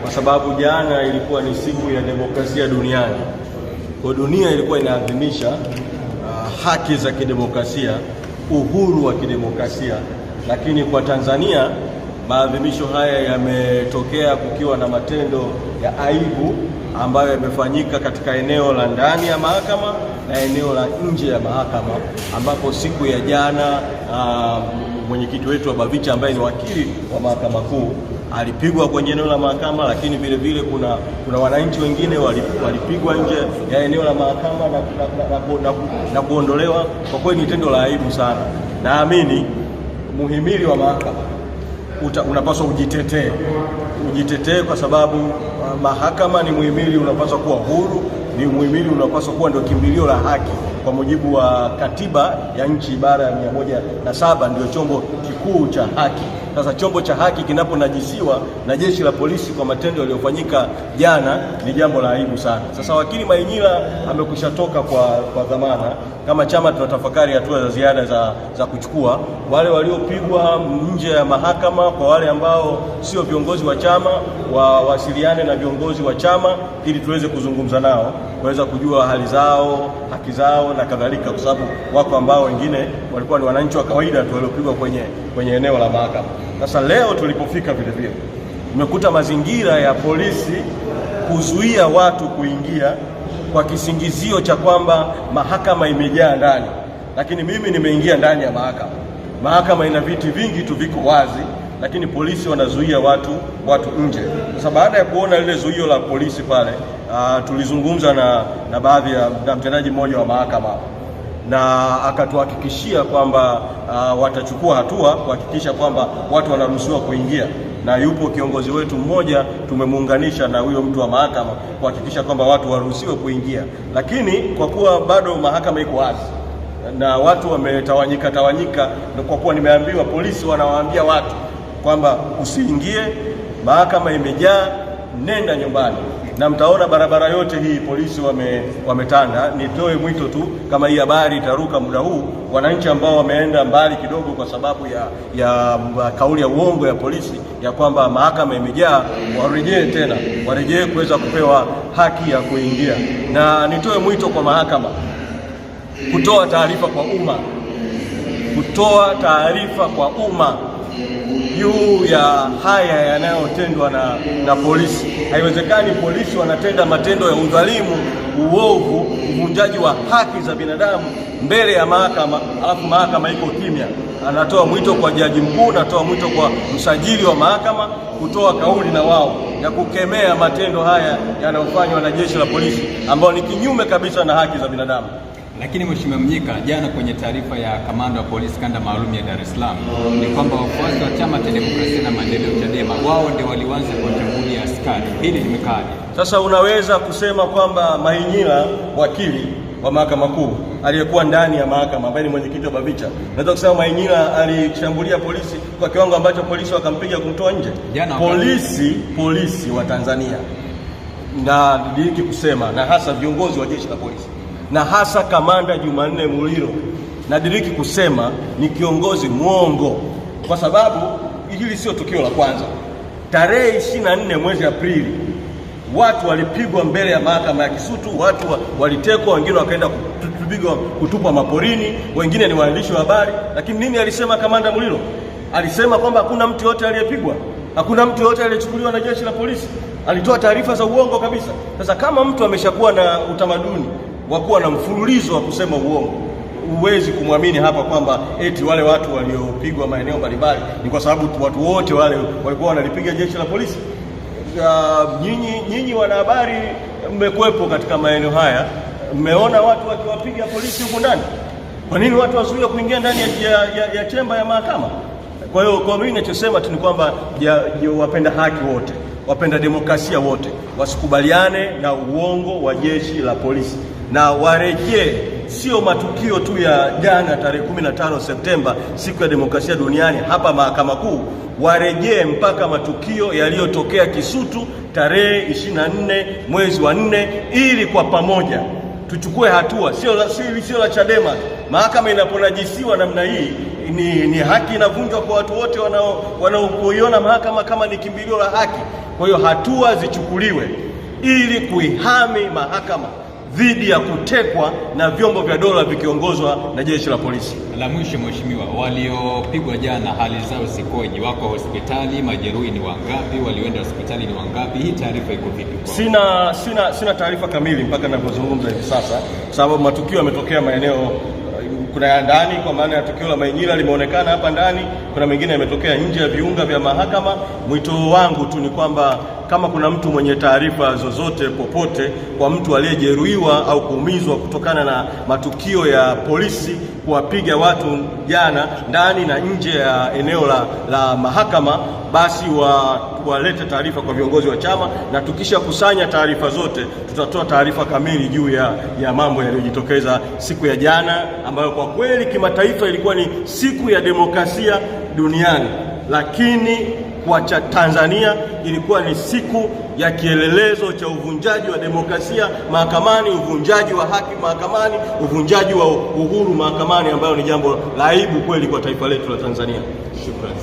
kwa sababu jana ilikuwa ni siku ya demokrasia duniani. Kwa dunia ilikuwa inaadhimisha haki za kidemokrasia, uhuru wa kidemokrasia, lakini kwa Tanzania maadhimisho haya yametokea kukiwa na matendo ya aibu ambayo yamefanyika katika eneo la ndani ya mahakama na eneo la nje ya mahakama, ambapo siku ya jana mwenyekiti wetu wa BAVICHA ambaye ni wakili wa mahakama kuu alipigwa kwenye eneo la mahakama, lakini vile vile kuna wananchi wengine walipigwa nje ya eneo la mahakama na kuondolewa. Kwa kweli ni tendo la aibu sana. Naamini muhimili wa mahakama unapaswa ujitetee kwa sababu mahakama ni muhimili unapaswa kuwa huru, ni muhimili unapaswa kuwa ndio kimbilio la haki kwa mujibu wa katiba ya nchi, ibara ya 107 ndio chombo kikuu cha haki. Sasa chombo cha haki kinaponajisiwa na jeshi la polisi kwa matendo yaliyofanyika jana ni jambo la aibu sana. Sasa wakili Mahinyila amekushatoka kwa dhamana. Kama chama tunatafakari hatua za ziada za kuchukua. Wale waliopigwa nje ya mahakama, kwa wale ambao sio viongozi wa chama, wawasiliane na viongozi wa chama ili tuweze kuzungumza nao, kuweza kujua hali zao, haki zao na kadhalika, kwa sababu wako ambao wengine walikuwa ni wananchi wa kawaida tu waliopigwa kwenye eneo la mahakama. Sasa leo tulipofika vile vile tumekuta mazingira ya polisi kuzuia watu kuingia kwa kisingizio cha kwamba mahakama imejaa ndani, lakini mimi nimeingia ndani ya mahakama. Mahakama ina viti vingi tu viko wazi, lakini polisi wanazuia watu nje. Sasa baada ya kuona lile zuio la polisi pale, tulizungumza na baadhi ya mtendaji mmoja wa mahakama na akatuhakikishia kwamba watachukua hatua kuhakikisha kwamba watu wanaruhusiwa kuingia, na yupo kiongozi wetu mmoja tumemuunganisha na huyo mtu wa mahakama kuhakikisha kwamba watu waruhusiwe kuingia. Lakini kwa kuwa bado mahakama iko wazi na watu wametawanyika, kwa kuwa nimeambiwa polisi wanawaambia watu kwamba usiingie, mahakama imejaa, nenda nyumbani, na mtaona barabara yote hii polisi wametanda. Nitoe mwito tu, kama hii habari itaruka muda huu, wananchi ambao wameenda mbali kidogo kwa sababu ya kauli ya uongo ya polisi ya kwamba mahakama imejaa, warejee kuweza kupewa haki ya kuingia. Na nitoe mwito kwa mahakama kutoa taarifa kwa umma juu ya haya yanayotendwa na polisi. Haiwezekani polisi wanatenda matendo ya udhalimu, uovu, uvunjaji wa haki za binadamu mbele ya mahakama, alafu mahakama iko kimya. Anatoa mwito kwa jaji mkuu, natoa mwito kwa msajili wa mahakama kutoa kauli na wao ya kukemea matendo haya yanayofanywa na jeshi la polisi ambao ni kinyume kabisa na haki za binadamu. Lakini Mheshimiwa Mnyika, jana kwenye taarifa ya kamanda wa polisi kanda maalum ya Dar es Salaam ni kwamba wafuasi wa chama cha demokrasia na maendeleo CHADEMA wao ndio walianza kuwashambulia askari. Hili limekaaje? Sasa unaweza kusema kwamba Mahinyila, wakili wa mahakama kuu aliyekuwa ndani ya mahakama, ambaye ni mwenyekiti wa BAVICHA, naweza kusema Mahinyila alishambulia polisi kwa kiwango ambacho polisi wakampiga kumtoa nje? Polisi wa Tanzania, na niliki kusema, na hasa viongozi wa jeshi la polisi na hasa kamanda Jumanne Muliro, nadiriki kusema ni kiongozi mwongo, kwa sababu hili sio tukio la kwanza. Tarehe 24 mwezi Aprili watu walipigwa mbele ya mahakama ya Kisutu, watu walitekwa, wengine wakaenda kutupwa maporini, wengine ni waandishi wa habari. Lakini nini alisema kamanda Muliro? Alisema kwamba hakuna mtu yote aliyepigwa, hakuna mtu yote aliyechukuliwa na jeshi la polisi. Alitoa taarifa za uongo kabisa. Sasa kama mtu ameshakuwa na utamaduni wa kuwa na mfululizo wa kusema uongo, huwezi kumwamini hapa kwamba eti wale watu waliopigwa maeneo mbalimbali ni kwa sababu watu wote wale walikuwa wanalipiga jeshi la polisi. Nyinyi wanahabari mmekuwepo katika maeneo haya, mmeona watu wakiwapiga polisi huko ndani. Kwa nini watu wazuia kuingia ndani ya chemba ya mahakama? Kwa hiyo kwa mimi ninachosema tu ni kwamba wapenda haki wote, wapenda demokrasia wote wasikubaliane na uongo wa jeshi la polisi na warejee. Sio matukio tu ya jana tarehe 15 Septemba, siku ya demokrasia duniani hapa mahakama kuu, warejee mpaka matukio yaliyotokea Kisutu tarehe 24 mwezi wa 4, ili kwa pamoja tuchukue hatua. Sio la CHADEMA. Mahakama inaponajisiwa namna hii, ni haki inavunjwa kwa watu wote wanaoiona mahakama kama ni kimbilio la haki. Kwa hiyo hatua zichukuliwe ili kuihami mahakama dhidi ya kutekwa na vyombo vya dola vikiongozwa na jeshi la polisi. La mwisho, Mheshimiwa, waliopigwa jana hali zao zikoje? Wako hospitali? Majeruhi ni wangapi? Walioenda hospitali ni wangapi? Hii taarifa iko vipi? Sina taarifa kamili mpaka ninapozungumza hivi sasa, sababu matukio yametokea maeneo, kuna ya ndani kwa maana ya tukio la Mainyila limeonekana hapa ndani, kuna mengine yametokea nje ya viunga vya mahakama. Mwito wangu tu ni kwamba kama kuna mtu mwenye taarifa zozote popote kwa mtu aliyejeruhiwa au kuumizwa kutokana na matukio ya polisi kuwapiga watu jana ndani na nje ya eneo la mahakama, basi walete taarifa kwa viongozi wa chama, na tukisha kusanya taarifa zote tutatoa taarifa kamili juu ya mambo yaliyojitokeza siku ya jana, ambayo kwa kweli kimataifa ilikuwa ni siku ya demokrasia duniani, lakini kwa Tanzania ilikuwa ni siku ya kielelezo cha uvunjaji wa demokrasia mahakamani, uvunjaji wa haki mahakamani, uvunjaji wa uhuru mahakamani, ambayo ni jambo la aibu kweli kwa taifa letu la Tanzania. Shukrani.